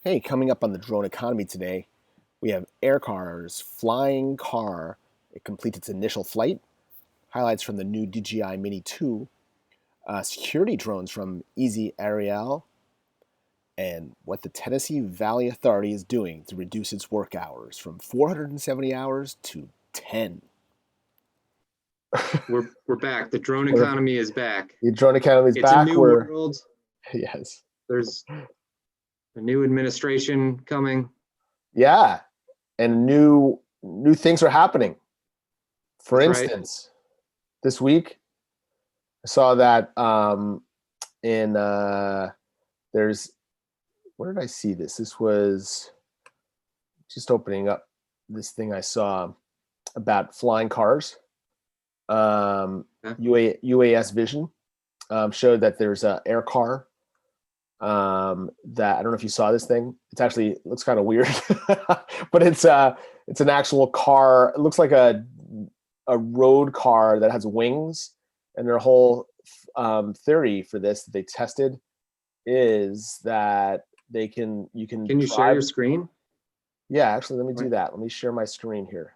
Hey, coming up on the drone economy today, we have AirCar's flying car. It completes its initial flight. Highlights from the new DJI MINI 2. Security drones from Easy Ariel. And what the Tennessee Valley Authority is doing to reduce its work hours from 470 hours to 10. We're back. The drone We're, economy is back. the drone economy is It's a back. new We're world. yes, There's a new administration coming. yeah, and new things are happening. For That's right. instance, this week I saw that in there's where did I see this? This was just opening up this thing I saw about flying cars. Yeah. UAS Vision showed that there's a AirCar that I don't know if you saw this thing. It's actually it looks kind of weird, but it's an actual car. It looks like a road car that has wings, and their whole theory for this that they tested is that you can Can you share your drive. screen? Yeah, actually, let me do Right. that. Let me share my screen here.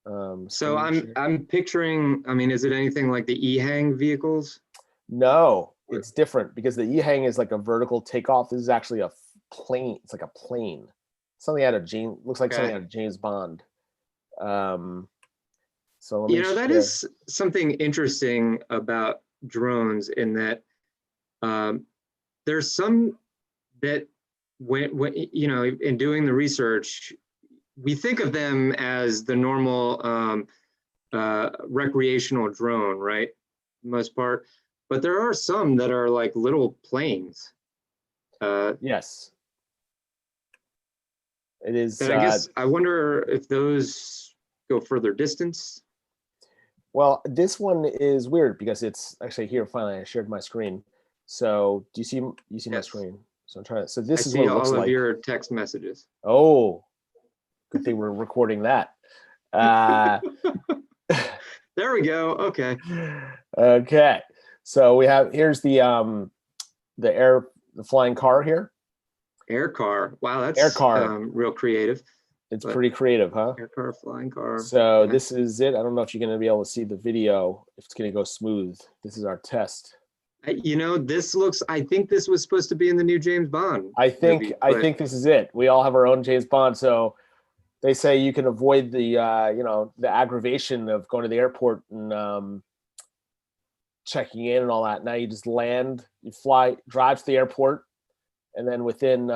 So Screen share. I'm picturing. I mean, is it anything like the e-hang vehicles? No, Or- it's different because the e-hang is like a vertical takeoff. This is actually a plane. It's like a plane. Something out of James looks like something Okay. out of James Bond. Um, so let You me know, that share. is something interesting about drones in that um, there's some that when in doing the research, we think of them as the normal recreational drone, right? For the most part, but there are some that are like little planes Yes, it is. that I guess I wonder if those go further distance. Well, this one is weird because it's actually here. Finally, I shared my screen. So do you see my Yes, screen? So I'm trying to. So I this is what see it looks all of like. your text messages. Oh, good thing we're recording that. Uh, There we go. Okay. okay. So we have here's the flying car here. AirCar. Wow, Air that's car. real creative. It's But pretty creative, huh? AirCar, flying car. So Okay. this is it. I don't know if you're going to be able to see the video, if it's going to go smooth. This is our test. This looks. I think this was supposed to be in the new James Bond movie, I but think this is it. We all have our own James Bond, so they say you can avoid the the aggravation of going to the airport and checking in and all that. Now you just land, you fly, drive to the airport, and then within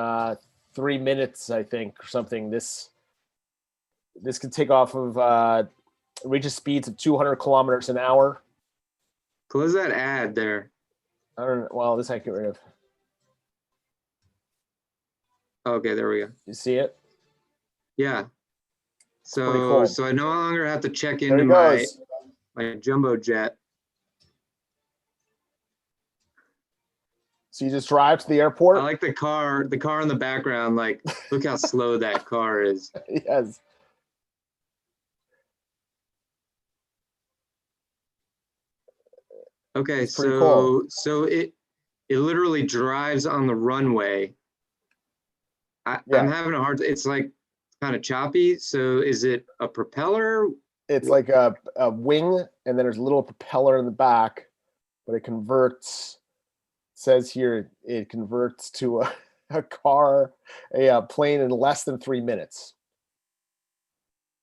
3 minutes, I think, or something, this can take off of reaches speeds of 200 kilometers an hour. close that ad there. I don't know. Well, this I can get rid of. Okay, there we go. You see it? Yeah. It's pretty So cool. so I no longer have to check There into he my goes. my jumbo jet. So you just drive to the I airport. like the car in the background. Like, look how slow that car is. Yes. Okay, It's pretty cool. so it literally drives on the runway. I'm Yeah. having a hard. It's like kind of choppy. So is it a propeller? It's like a wing, and then there's a little propeller in the back, but it converts. It says here it converts to a car, a plane in less than 3 minutes.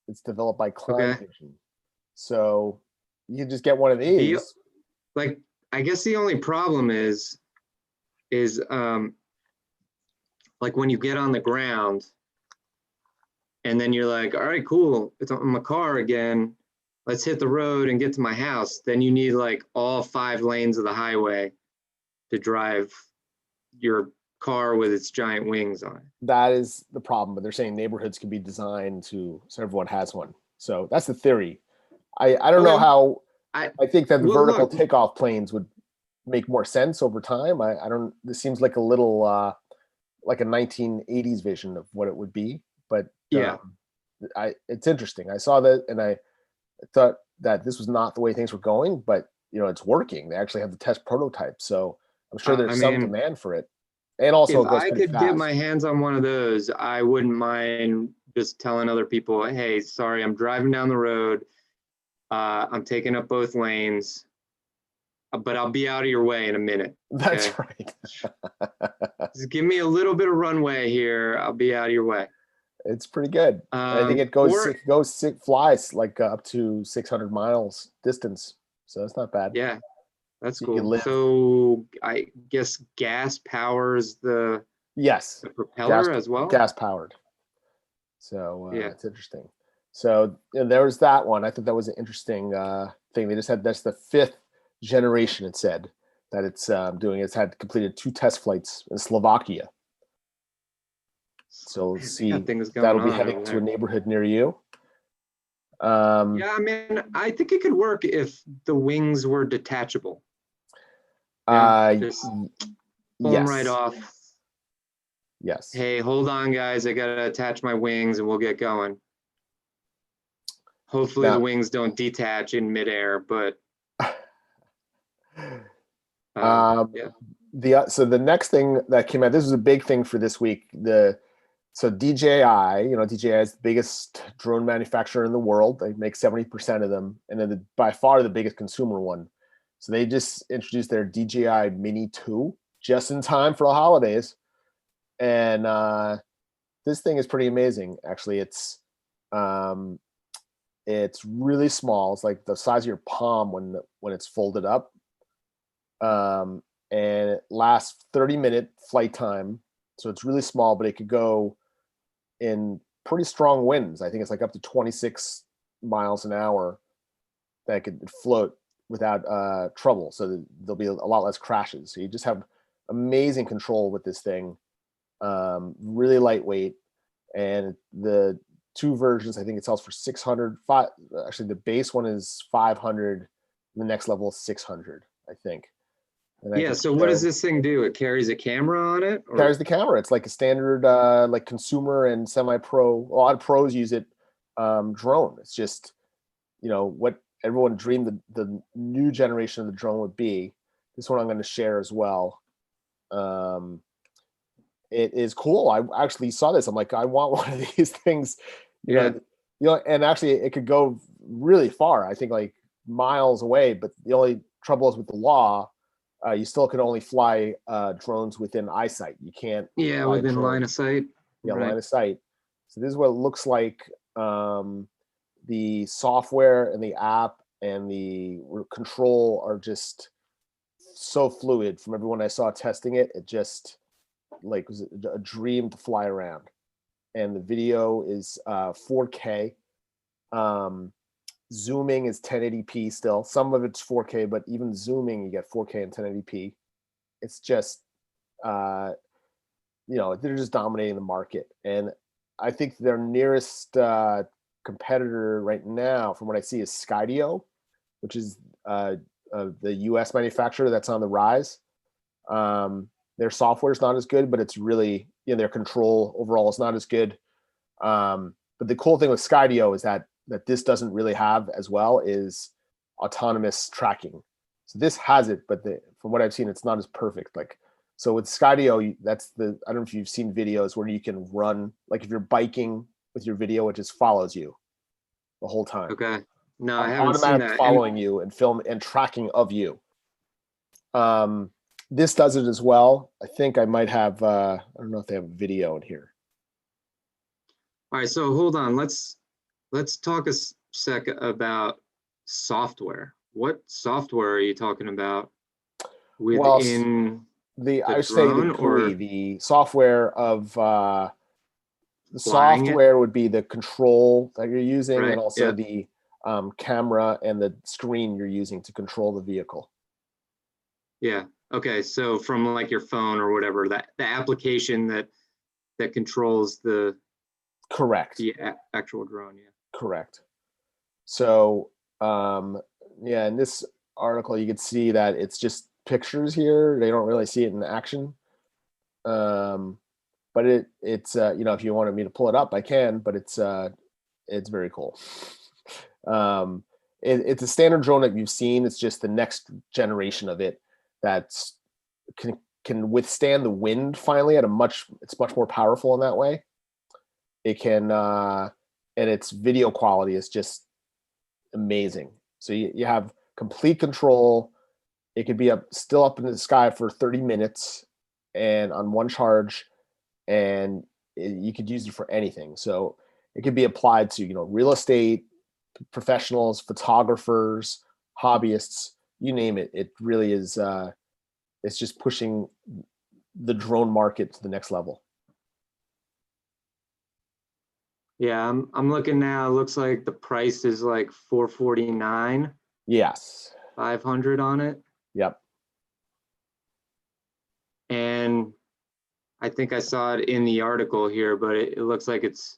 It's developed by Climb Okay. Vision. So you can just get one of The these. like I guess the only problem is like when you get on the ground and then you're like, all right, cool, it's on my car again. Let's hit the road and get to my house. Then you need like all 5 lanes of the highway to drive your car with its giant wings on it. That is the problem, but they're saying neighborhoods can be designed to so everyone has one. So that's the theory. I don't know Okay. how. I I think that the well vertical look, takeoff planes would make more sense over time. I don't. This seems like a little like a 1980s vision of what it would be, but yeah. it's interesting. I saw that and I thought that this was not the way things were going, but it's working. They actually have the test prototype, so I'm sure I there's some mean, demand for it. And also If it goes I pretty could get my fast. hands on one of those, I wouldn't mind just telling other people, hey, sorry, I'm driving down the road. I'm taking up both lanes, but I'll be out of your way in a minute. That's Okay. right. Just give me a little bit of runway here. I'll be out of your way. It's pretty good. I think it Or flies like up to 600 miles distance. So that's not bad. yeah, that's So you can cool. live. So I guess gas powers the Yes, gas propeller as well. gas powered. So Yeah. it's interesting. So there was that one. I thought that was an interesting thing. They just had that's the fifth generation. It said that it's doing. It's had completed 2 test flights in Slovakia. So we'll Man, they got see. things That'll going be on heading over to a there. neighborhood near you. Um, Yeah, I mean, I think it could work if the wings were detachable. Yeah, uh, just pull them right yes, off. yes. Hey, hold on, guys. I gotta attach my wings and we'll get going. Hopefully the Now, wings don't detach in midair, but um, yeah. so the next thing that came out, this was a big thing for this week. So DJI, DJI is the biggest drone manufacturer in the world. They make 70% of them, and then by far the biggest consumer one. So they just introduced their DJI Mini 2 just in time for the holidays, and this thing is pretty amazing. Actually, um, it's really small. It's like the size of your palm when it's folded up, and it lasts 30-minute flight time. So it's really small, but it could go in pretty strong winds. I think it's like up to 26 miles an hour that could float without trouble. So there'll be a lot less crashes. So you just have amazing control with this thing. Really lightweight, and the 2 versions, I think it sells for 600. Actually, the base one is 500. The next level is 600, I think. And I Yeah, can so what does show this thing do? It carries a camera on it, or carries the camera. It's like a standard like consumer and semi-pro. A lot of pros use it. Drone. It's just what everyone dreamed the new generation of the drone would be. This one I'm going to share as well. Um, it is cool. I actually saw this. I'm like, I want one of these things. You yeah. know, and actually it could go really far. I think like miles away. But the only trouble is with the law. You still can only fly drones within eyesight. You can't Yeah, fly a within line drone, of sight. Right. line of sight. So this is what it looks like. The software and the app and the control are just so fluid. From everyone I saw testing it, it just like was a dream to fly around. And the video is 4K. Zooming is 1080p still. Some of it's 4K, but even zooming, you get 4K and 1080p. It's just, they're just dominating the market. And I think their nearest competitor right now, from what I see, is Skydio, which is the U.S. manufacturer that's on the rise. Their software is not as good, but it's really their control overall is not as good. But the cool thing with Skydio is that this doesn't really have as well is autonomous tracking. So this has it, but from what I've seen, it's not as perfect. Like so with Skydio, I don't know if you've seen videos where you can run like if you're biking with your video, it just follows you the whole time. Okay. No, I haven't seen Automatic that. And following you and film and tracking of you. This does it as well. I think I might have I don't know if they have a video in here. all right, so hold on. Let's talk a sec about software. What software are you talking about Well, within the I say the drone GUI, or the software of the flying it? software would be the control that you're using, and Right. also Yeah. the camera and the screen you're using to control the vehicle. Yeah. Okay. So from like your phone or whatever, that the application that controls Correct. the actual drone. Yeah. Correct. So yeah, in this article you could see that it's just pictures here. They don't really see it in action. But it's if you wanted me to pull it up, I can, but it's very cool. It's a standard drone that you've seen. It's just the next generation of it that's can withstand the wind finally it's much more powerful in that way. It can, and its video quality is just amazing. So you have complete control. It could be still up in the sky for 30 minutes and on one charge, and you could use it for anything. So it could be applied to, real estate, professionals, photographers, hobbyists, you name it. It really is, it's just pushing the drone market to the next level. Yeah, I'm looking now. It looks like the price is like $449, Yes. 500 on it. Yep. And I think I saw it in the article here, but it looks like it's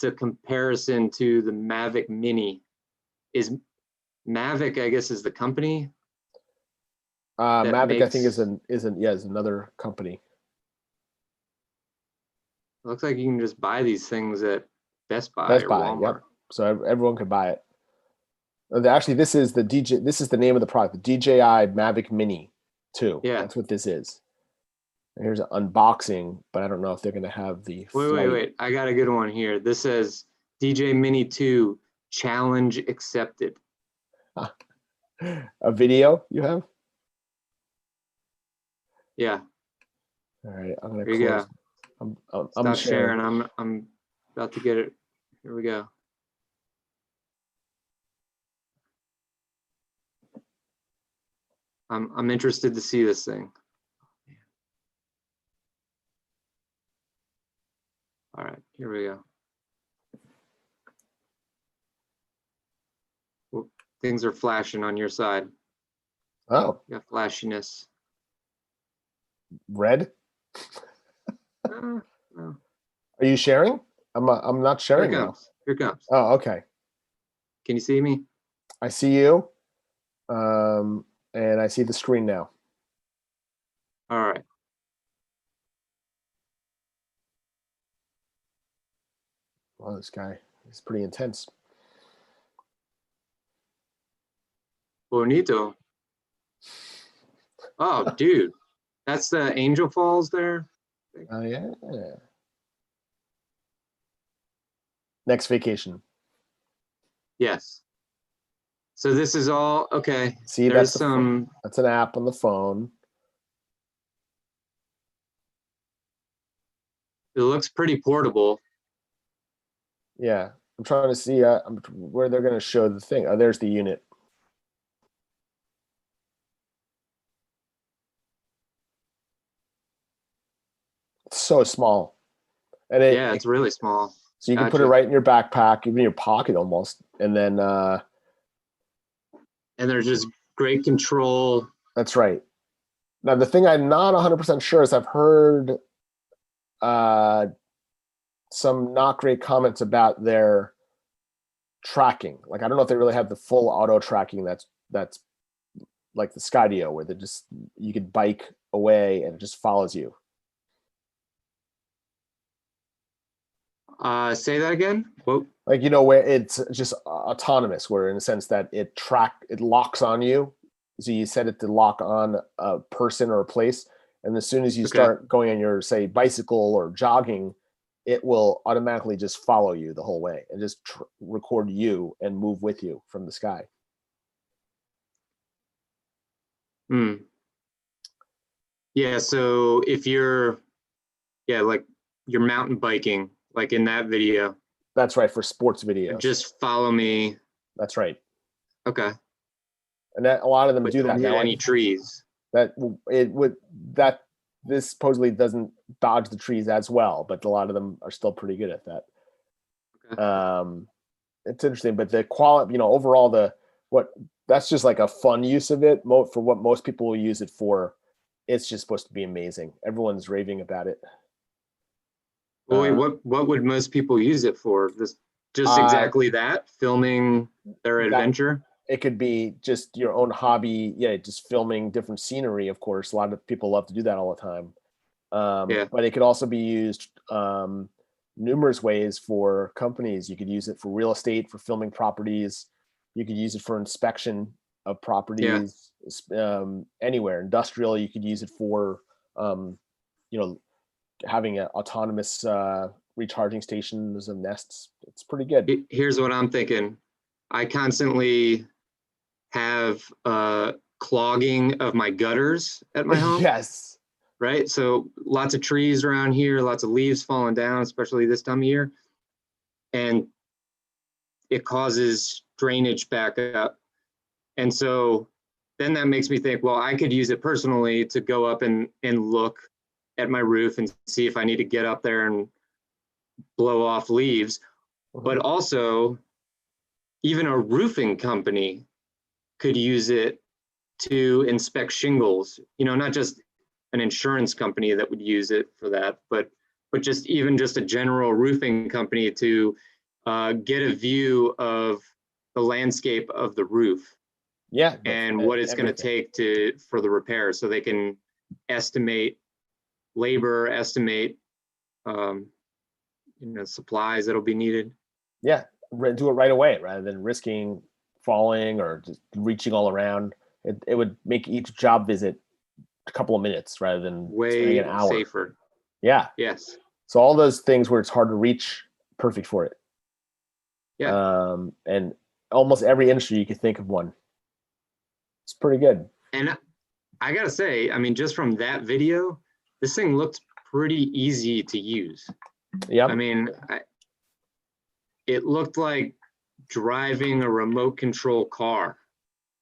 a comparison to the Mavic Mini. Is Mavic, I guess, is the company? Mavic, I think, is another company. It looks like you can just buy these things at Best Buy or Walmart. Yep. So everyone could buy it. Actually, this is the name of the product, the DJI Mavic Mini 2. Yeah. That's what this is. And here's an unboxing, but I don't know if they're going to have the Wait. I got a good one here. This says DJI Mini 2 challenge accepted. A video you have? Yeah. All right, I'm going to close. I'm sharing. I'm about to get it. Here we go. I'm interested to see this thing. All right, here we go. Well, things are flashing on your side. Oh. You got flashiness. Red? No. Are you sharing? I'm not sharing now. Here it comes. Oh, okay. Can you see me? I see you. And I see the screen now. All right. Wow, this guy is pretty intense. Bonito. Oh, dude. That's the Angel Falls there? Oh, yeah. Next vacation. Yes. So this is all, okay. See, that's an app on the phone. It looks pretty portable. Yeah. I'm trying to see where they're going to show the thing. Oh, there's the unit. It's so small. And it's really small. So you can put it right in your backpack, even in your pocket almost. And then and there's just great control. That's right. Now the thing I'm not 100% sure is I've heard some not great comments about their tracking. Like I don't know if they really have the full auto tracking that's like the Skydio, where you could bike away and it just follows you. Say that again. Whoa. Like, where it's just autonomous, where in a sense that it locks on you. So you set it to lock on a person or a place. And as soon as you start going on your, say, bicycle or jogging, it will automatically just follow you the whole way and just record you and move with you from the sky. Yeah. So if you're mountain biking, like in that video. That's right, for sports videos. Just follow me. That's right. Okay. And that a lot of them do that now. Any trees? This supposedly doesn't dodge the trees as well, but a lot of them are still pretty good at that. Okay. It's interesting, but the quality, overall, that's just like a fun use of it. For what most people will use it for, it's just supposed to be amazing. Everyone's raving about it. Well, wait, what would most people use it for? Just exactly that, filming their adventure? It could be just your own hobby. Yeah, just filming different scenery, of course. A lot of people love to do that all the time. But it could also be used numerous ways for companies. You could use it for real estate, for filming properties. You could use it for inspection of properties. Anywhere. Industrial, you could use it for You know, having autonomous recharging stations and nests. It's pretty good. Here's what I'm thinking. I constantly have clogging of my gutters at my home. Yes. Right. So lots of trees around here, lots of leaves falling down, especially this time of year. And it causes drainage back up. And so then that makes me think, well, I could use it personally to go up and look at my roof and see if I need to get up there and blow off leaves. But also, even a roofing company could use it to inspect shingles, not just an insurance company that would use it for that, but just even just a general roofing company to get a view of the landscape of the roof. Yeah. And what it's going to take for the repair, so they can estimate labor, estimate supplies that'll be needed. Yeah, do it right away rather than risking falling or just reaching all around. It would make each job visit a couple of minutes rather than way an hour. Safer. Yeah. Yes. So all those things where it's hard to reach, perfect for it. Yeah. And almost every industry you could think of one. It's pretty good. And I gotta say, I mean, just from that video, this thing looked pretty easy to use. Yeah. I mean, it looked like driving a remote control car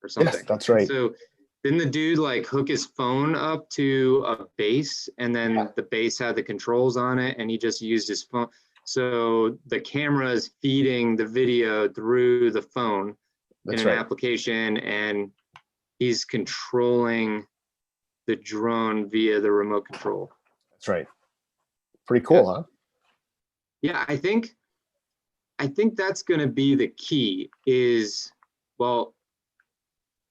or something. Yes, that's right. So didn't the dude like hook his phone up to a base, and then the base had the controls on it, and he just used his phone? So the camera is feeding the video through the phone in an application, and he's controlling the drone via the remote control. That's right. Pretty cool, huh? Yeah, I think that's going to be the key is, well,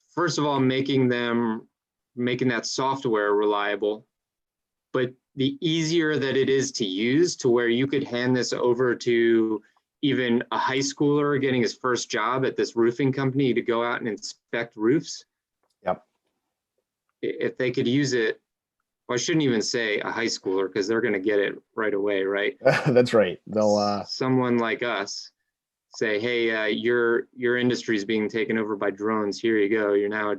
first of all, making that software reliable, but the easier that it is to use, to where you could hand this over to even a high schooler getting his first job at this roofing company to go out and inspect roofs. Yep. If they could use it, well, I shouldn't even say a high schooler, because they're going to get it right away, right? That's right. They'll someone like us say, hey, your industry is being taken over by drones. Here you go. You're now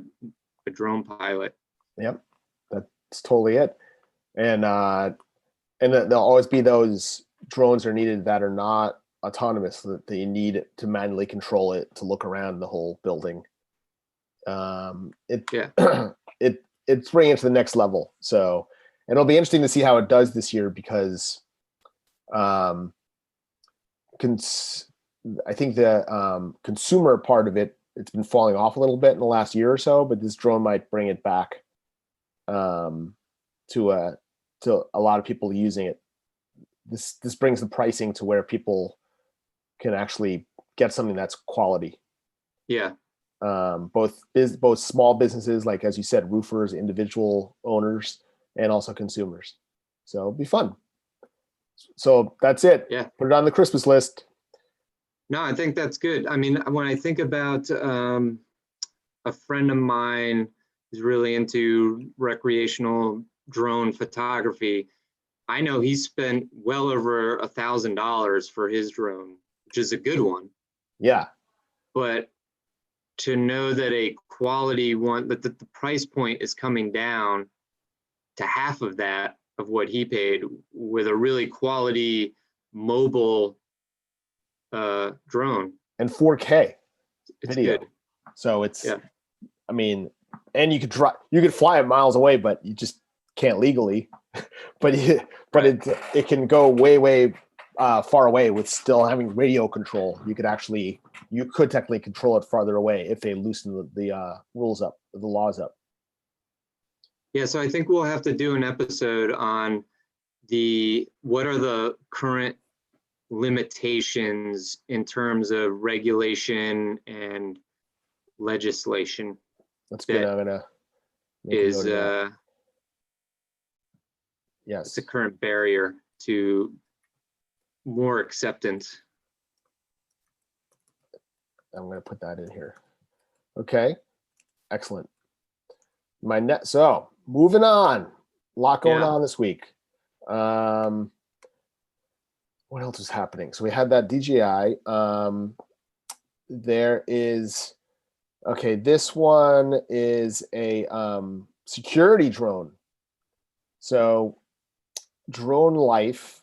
a drone pilot. Yep, that's totally it. And there'll always be those drones are needed that are not autonomous, that you need to manually control it to look around the whole building. It's bringing it to the next level. So, and it'll be interesting to see how it does this year, because I think the consumer part of it's been falling off a little bit in the last year or so, but this drone might bring it back to a lot of people using it. This brings the pricing to where people can actually get something that's quality. Yeah. Both small businesses, like as you said, roofers, individual owners, and also consumers. So it'll be fun. So that's it. Yeah. Put it on the Christmas list. No, I think that's good. I mean, when I think about a friend of mine who's really into recreational drone photography, I know he spent well over $1,000 for his drone, which is a good one. Yeah. But to know that a quality one, that the price point is coming down to half of that, of what he paid, with a really quality mobile drone. And 4K It's video. good. So it's, I mean, and you could fly it miles away, but you just can't legally. but it can go way far away with still having radio control. You could technically control it farther away if they loosen the rules up, the laws up. Yeah, so I think we'll have to do an episode on what are the current limitations in terms of regulation and legislation. That's good. I'm gonna is yes, it's a current barrier to more acceptance. I'm going to put that in here. Okay, excellent. So moving on, lot going Yeah. on this week. What else is happening? So we had that DJI. There is this one is a security drone. So Drone Life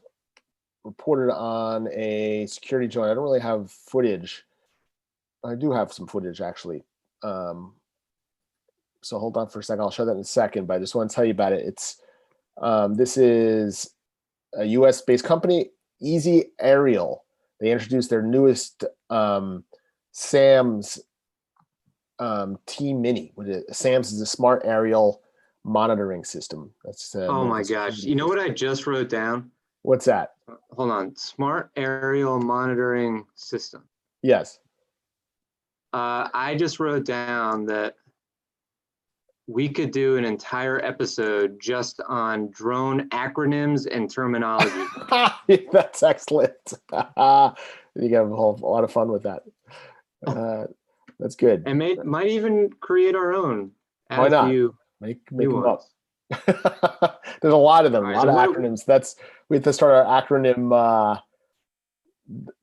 reported on a security drone. I don't really have footage. I do have some footage actually. So hold on for a second. I'll show that in a second, but I just want to tell you about it. It's this is a US based company, Easy Aerial. They introduced their newest SAMS T Mini. SAMS is a smart aerial monitoring system. That's Oh my gosh. You know what I just wrote down? What's that? Hold on. Smart aerial monitoring system. Yes. I just wrote down that we could do an entire episode just on drone acronyms and terminology. That's excellent. You have a lot of fun with that. That's good. And might even create our own. Why not? Make them up. There's a lot of them, a lot of acronyms. We have to start our acronym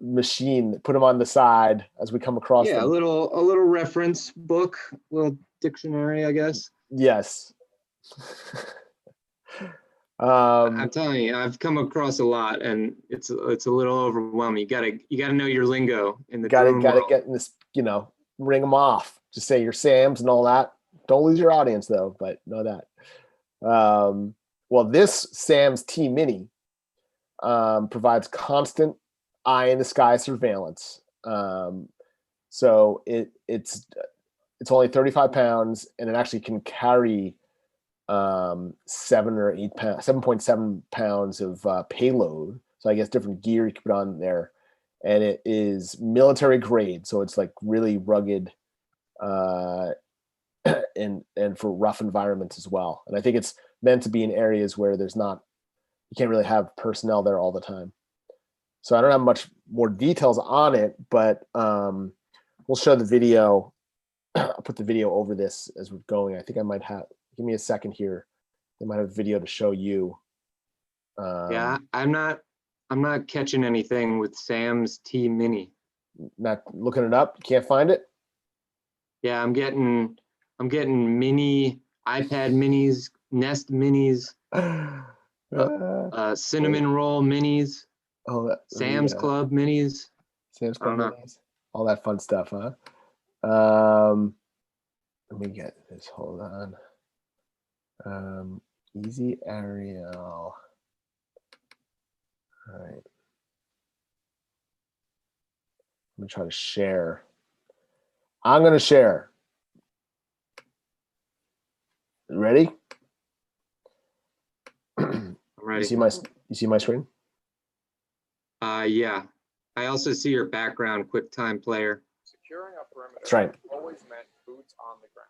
machine. Put them on the side as we come across them. Yeah, a little reference book, little dictionary, I guess. Yes. I'm telling you, I've come across a lot, and it's a little overwhelming. You gotta know your lingo in the gotta get in this, ring them off. Just say your SAMs and all that. Don't lose your audience though, but know that. Well, this SAMS T Mini provides constant eye in the sky surveillance. So it's only 35 pounds, and it actually can carry 7.7 pounds of payload. So I guess different gear you can put on there, and it is military grade, so it's like really rugged, and for rough environments as well. And I think it's meant to be in areas where you can't really have personnel there all the time. So I don't have much more details on it, but we'll show the video. I'll put the video over this as we're going. I think I might have. Give me a second here. They might have a video to show you. Yeah, I'm not catching anything with SAM's T Mini. Not looking it up. Can't find it. Yeah, I'm getting mini iPad minis, Nest minis, cinnamon roll minis, Sam's Club minis. Sam's Club minis. All that fun stuff, huh? Let me get this. Hold on. Easy Aerial. All right. Let me try to share. I'm going to share. Ready? I'm ready. You see my screen? Yeah. I also see your background, QuickTime Player. Securing a perimeter. That's right. Always meant boots on the ground.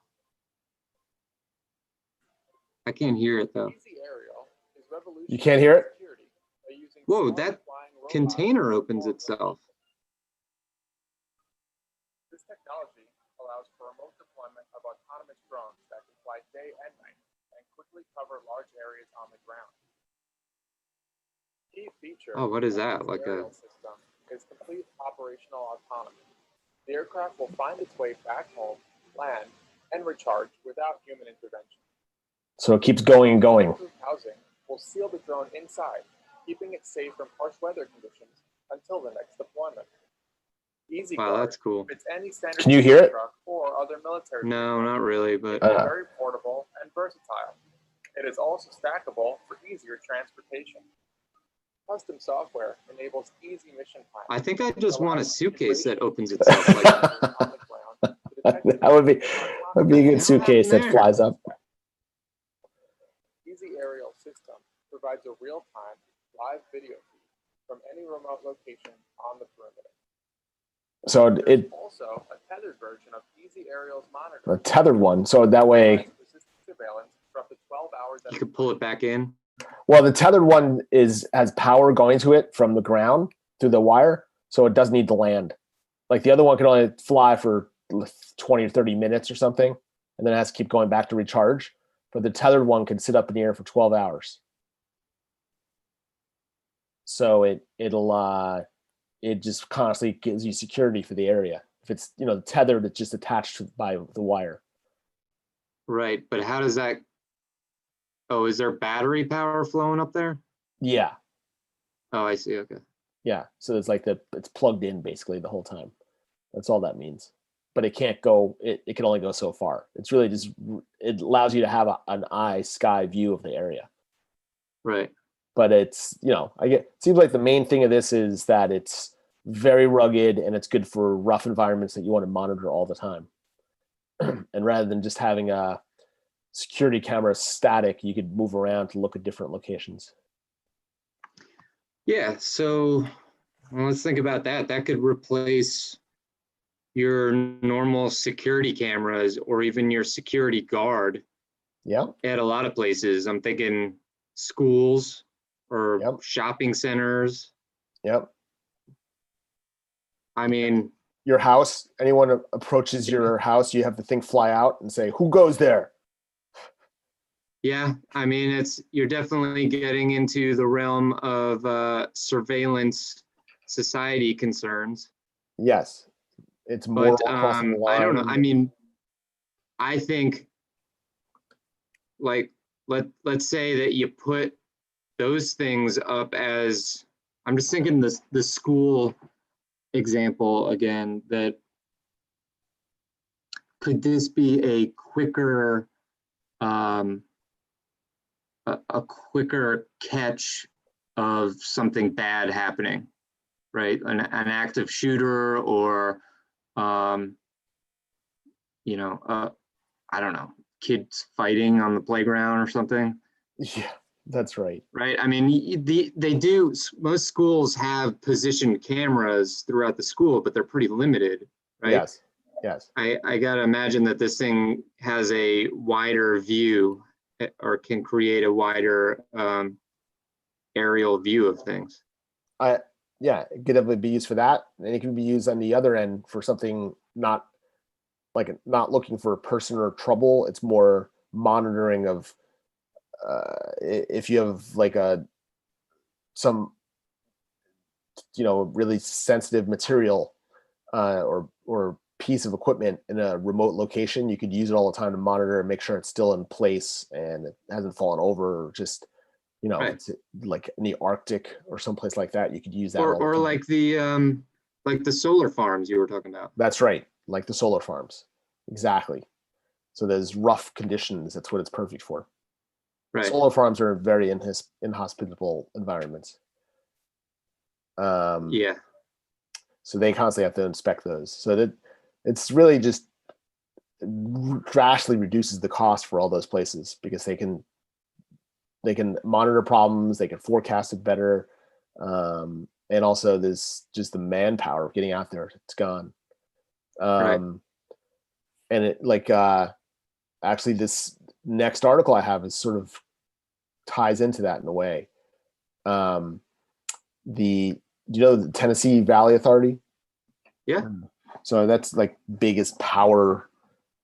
I can't hear it though. Easy Aerial is revolutionary. You can't hear it? Whoa, that container opens itself. This technology allows for remote deployment of autonomous drones that can fly day and night and quickly cover large areas on the ground. Key feature. Oh, what is that? Like a system is complete operational autonomy. The aircraft will find its way back home, land, and recharge without human intervention. So it keeps going and going. Housing will seal the drone inside, keeping it safe from harsh weather conditions until the next deployment. Easy. Wow, that's cool. It's any standard. Can you hear it? Or other military. No, not really, but very portable and versatile. It is also stackable for easier transportation. Custom software enables easy mission planning. I think I just want a suitcase that opens itself like that would be a good suitcase that flies up. Easy Aerial system provides a real-time live video feed from any remote location on the perimeter. So it also a tethered version of Easy Aerial's monitor. A tethered one, so that way surveillance for up to 12 hours. You could pull it back in. Well, the tethered one has power going to it from the ground through the wire, so it doesn't need to land. Like the other one can only fly for 20 or 30 minutes or something, and then it has to keep going back to recharge. but the tethered one can sit up in the air for 12 hours. So it just constantly gives you security for the area. If it's, tethered, it's just attached by the wire. Right, but how does that? Oh, is there battery power flowing up there? Yeah. Oh, I see. Okay. Yeah. So it's like it's plugged in basically the whole time. That's all that means. But it can't go. It can only go so far. It's really just, it allows you to have an sky view of the area. Right. But it's, it seems like the main thing of this is that it's very rugged and it's good for rough environments that you want to monitor all the time. And rather than just having a security camera static, you could move around to look at different locations. Yeah. So let's think about that. That could replace your normal security cameras or even your security guard. Yeah. At a lot of places. I'm thinking schools or Yep. shopping centers. Yep. I mean, your house, anyone approaches your house, you have the thing fly out and say, who goes there? Yeah, I mean, you're definitely getting into the realm of surveillance society concerns. Yes, it's more crossing the line. I don't know. I mean, I think, like, let's say that you put those things up as, I'm just thinking the school example again, that could this be a quicker a quicker catch of something bad happening, right? An active shooter or I don't know, kids fighting on the playground or something. Yeah, that's right. Right. I mean, they do. Most schools have positioned cameras throughout the school, but they're pretty limited, right? Yes. Yes. I gotta imagine that this thing has a wider view, or can create a wider aerial view of things. Yeah, it could definitely be used for that, and it can be used on the other end for something not looking for a person or trouble. It's more monitoring of if you have like some really sensitive material or piece of equipment in a remote location, you could use it all the time to monitor and make sure it's still in place and it hasn't fallen over, or just Right. if it's like in the Arctic or someplace like that, you could use that. Or like the solar farms you were talking about. That's right, like the solar farms. Exactly. So there's rough conditions. That's what it's perfect for. Right. Solar farms are very inhospitable environments. Yeah. So they constantly have to inspect those. So that it's really just drastically reduces the cost for all those places, because they can monitor problems, they can forecast it better, and also there's just the manpower of getting out there. It's gone. Right. And it actually this next article I have is sort of ties into that in a way. The Tennessee Valley Authority? Yeah. So that's like biggest power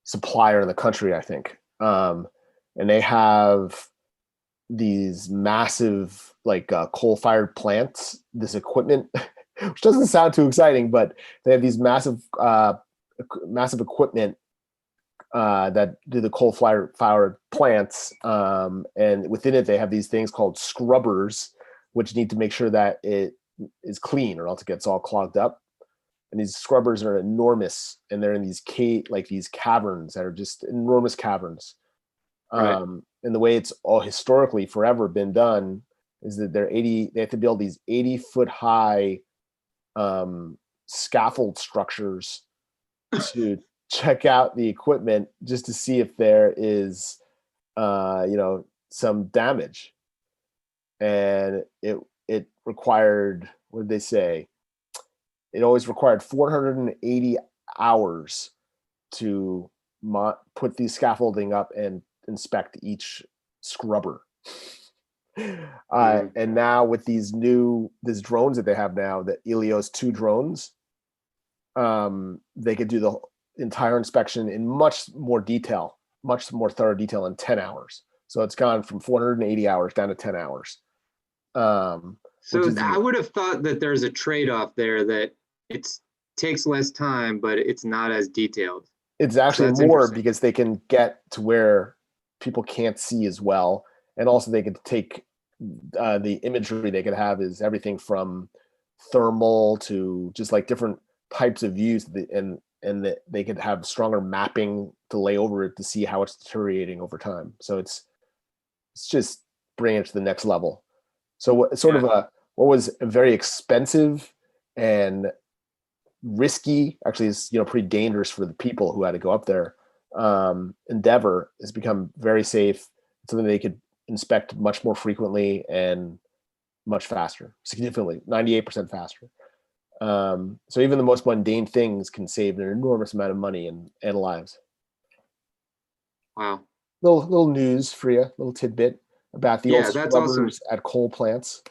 supplier in the country, I think. And they have these massive coal-fired plants, this equipment, which doesn't sound too exciting, but they have these massive equipment that do the coal-fired plants, and within it they have these things called scrubbers, which need to make sure that it is clean, or else it gets all clogged up. And these scrubbers are enormous, and they're in these these caverns that are just enormous caverns. Right. And the way it's all historically forever been done is that they have to build these 80-foot high scaffold structures to check out the equipment, just to see if there is some damage. And it required, what did they say? It always required 480 hours to put the scaffolding up and inspect each scrubber. And now with these drones that they have now, the Helios 2 drones, they could do the entire inspection in much more detail much more thorough detail in 10 hours. So it's gone from 480 hours down to 10 hours. Which So is, I would have thought that there's a trade-off there, that it takes less time, but it's not as detailed. it's So actually that's more interesting. because they can get to where people can't see as well. And also they can take the imagery they could have is everything from thermal to just like different types of views, and that they could have stronger mapping to lay over it to see how it's deteriorating over time. So it's just bringing it to the next level. So what sort of what was a very expensive and risky, actually is pretty dangerous for the people who had to go up there, endeavor has become very safe. It's something they could inspect much more frequently and much faster, significantly 98% faster. So even the most mundane things can save an enormous amount of money and lives. Wow. Little news for you, little tidbit about the old that's awesome. scrubbers at coal plants.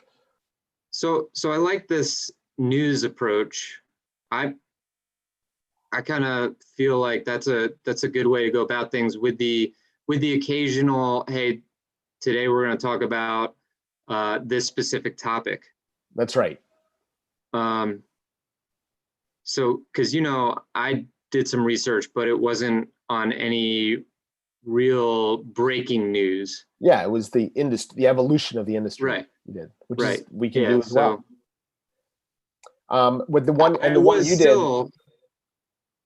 So I like this news approach. I kind of feel like that's a good way to go about things, with the occasional, hey, today we're going to talk about this specific topic. That's right. So because I did some research, but it wasn't on any real breaking news. Yeah, it was the industry, the evolution of the industry. Right. You did, which Right. is we can do as well. With the one and it the one was you still, did,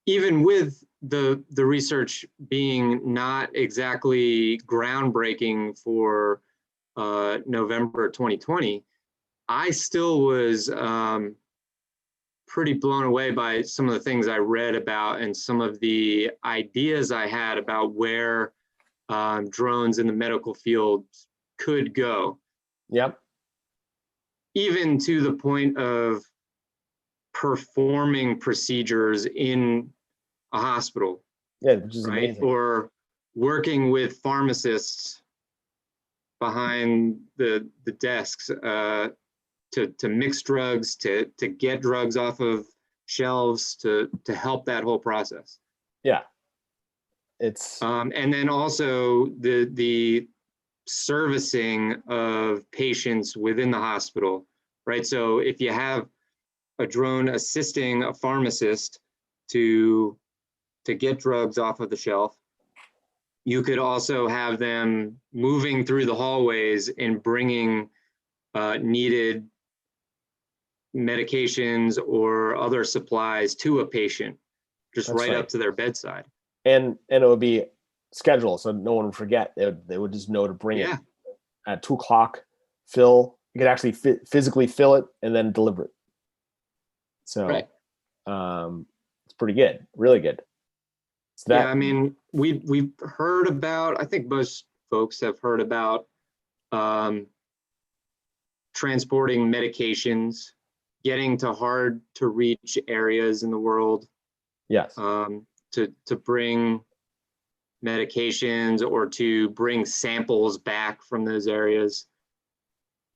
even with the research being not exactly groundbreaking for November 2020, I still was pretty blown away by some of the things I read about and some of the ideas I had about where drones in the medical field could go. Yep. Even to the point of performing procedures in a hospital. Yeah, which is amazing. Or working with pharmacists behind the desks to mix drugs, to get drugs off of shelves, to help that whole process. Yeah. It's and then also the servicing of patients within the hospital, right? So if you have a drone assisting a pharmacist to get drugs off of the shelf, you could also have them moving through the hallways and bringing needed medications or other supplies to a patient, just That's right right. up to their bedside. And it would be scheduled, so no one would forget. They would just know to bring it at 2:00. Fill. You could actually physically fill it and then deliver it. So, it's pretty good, really good. So I mean, we've heard about. I think most folks have heard about transporting medications, getting to hard to reach areas in the world. Yes. To bring medications or to bring samples back from those areas.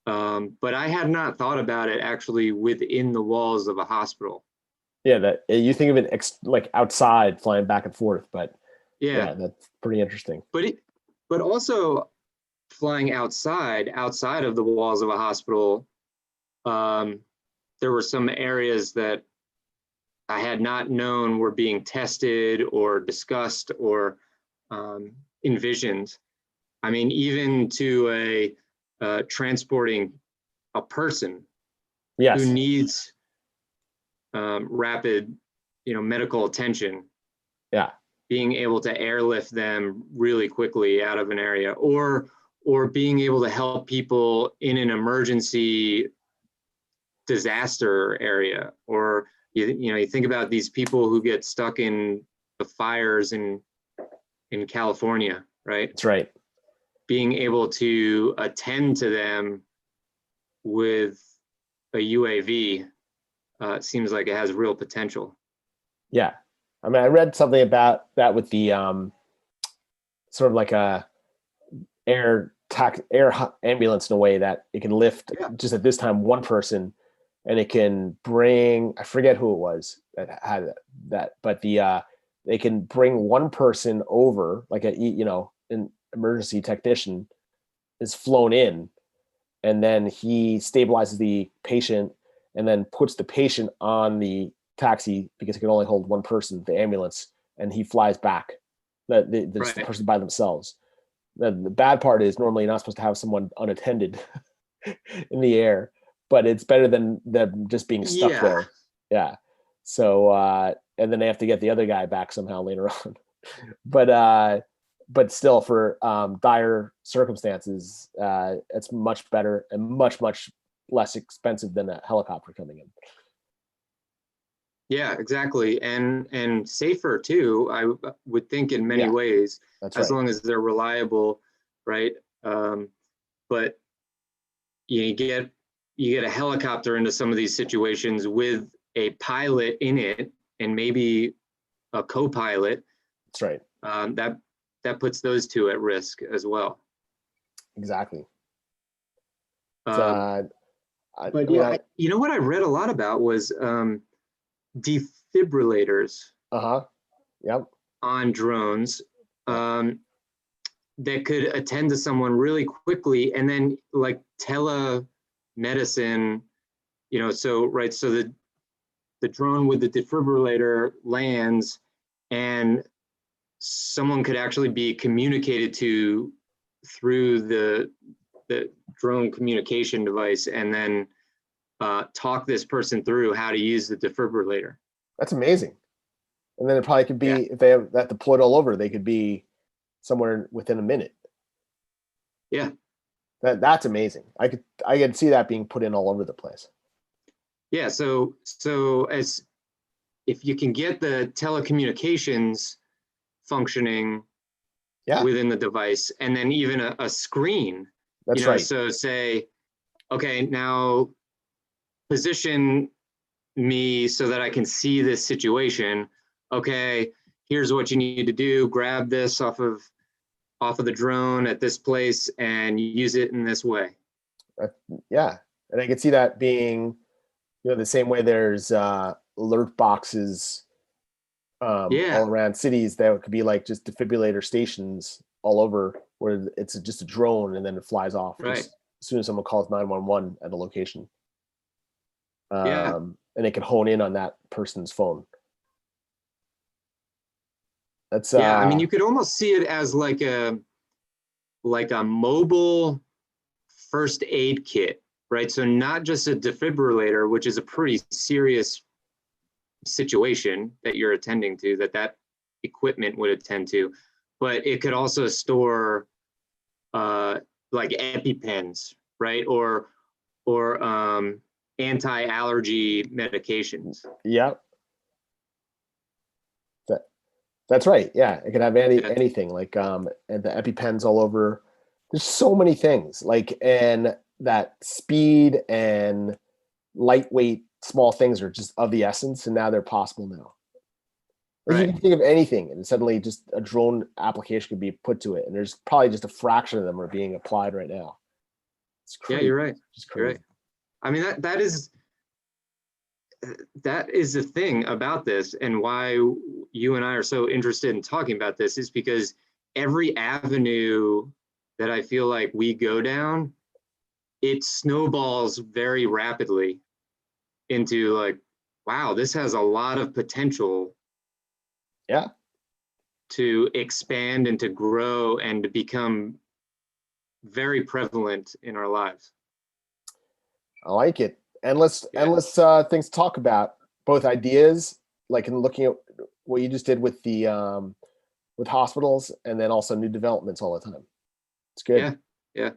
But I had not thought about it actually within the walls of a hospital. Yeah, that you think of it like outside, flying back and forth, but yeah, that's pretty interesting. But also flying outside of the walls of a hospital, there were some areas that I had not known were being tested or discussed or envisioned. I mean, even to transporting a person who needs rapid, medical attention. Yeah. Being able to airlift them really quickly out of an area, or being able to help people in an emergency disaster area, or you think about these people who get stuck in the fires in California, right? That's right. Being able to attend to them with a UAV seems like it has real potential. Yeah. I mean, I read something about that with the sort of like a air ambulance in a way that it can lift just at this time one person, and it can bring, I forget who it was that had that, but it they can bring one person over, like an emergency technician is flown in, and then he stabilizes the patient and then puts the patient on the taxi because it can only hold one person, the ambulance, and he flies back. The person by themselves. The bad part is normally you're not supposed to have someone unattended in the air, but it's better than them just being stuck there. Yeah. So and then they have to get the other guy back somehow later on. But still, for dire circumstances, it's much better and much less expensive than a helicopter coming in. Yeah, exactly, and safer too. I would think in many ways, as long as they're reliable, right? But you get a helicopter into some of these situations with a pilot in it, and maybe a co-pilot. That's right. That puts those two at risk as well. Exactly. But yeah, you know what I read a lot about was defibrillators. Yep. On drones that could attend to someone really quickly, and then like telemedicine, so the drone with the defibrillator lands, and someone could actually be communicated to through the drone communication device, and then talk this person through how to use the defibrillator. That's amazing. And then it probably could be, if they have that deployed all over, they could be somewhere within a minute. Yeah. That's amazing. I could see that being put in all over the place. Yeah. So as if you can get the telecommunications functioning within the device, and then even a screen. That's right. So say, okay, now position me so that I can see this situation. Okay, here's what you need to do. Grab this off of the drone at this place and use it in this way. Yeah. And I could see that being, the same way there's alert boxes all around cities that could be like just defibrillator stations all over, where it's just a drone and then it flies off as soon as someone calls 911 at a location. And it can hone in on that person's phone. That's I mean, you could almost see it as like a mobile first aid kit, right? So not just a defibrillator, which is a pretty serious situation that you're attending to, that equipment would attend to, but it could also store like EpiPens, right? Or anti-allergy medications. Yep. That's right. Yeah, it could have anything like and the EpiPens all over. There's so many things and that speed and lightweight small things are just of the essence, and now they're possible now. You can think of anything, and suddenly just a drone application could be put to it, and there's probably just a fraction of them are being applied right now. It's crazy. Yeah, you're right. Just crazy. You're right. I mean, that is the thing about this, and why you and I are so interested in talking about this, is because every avenue that I feel like we go down, it snowballs very rapidly into like, wow, this has a lot of potential. Yeah. To expand and to grow and to become very prevalent in our lives. I like it. Endless things to talk about, both ideas, like in looking at what you just did with the with hospitals, and then also new developments all the time. It's good. Yeah.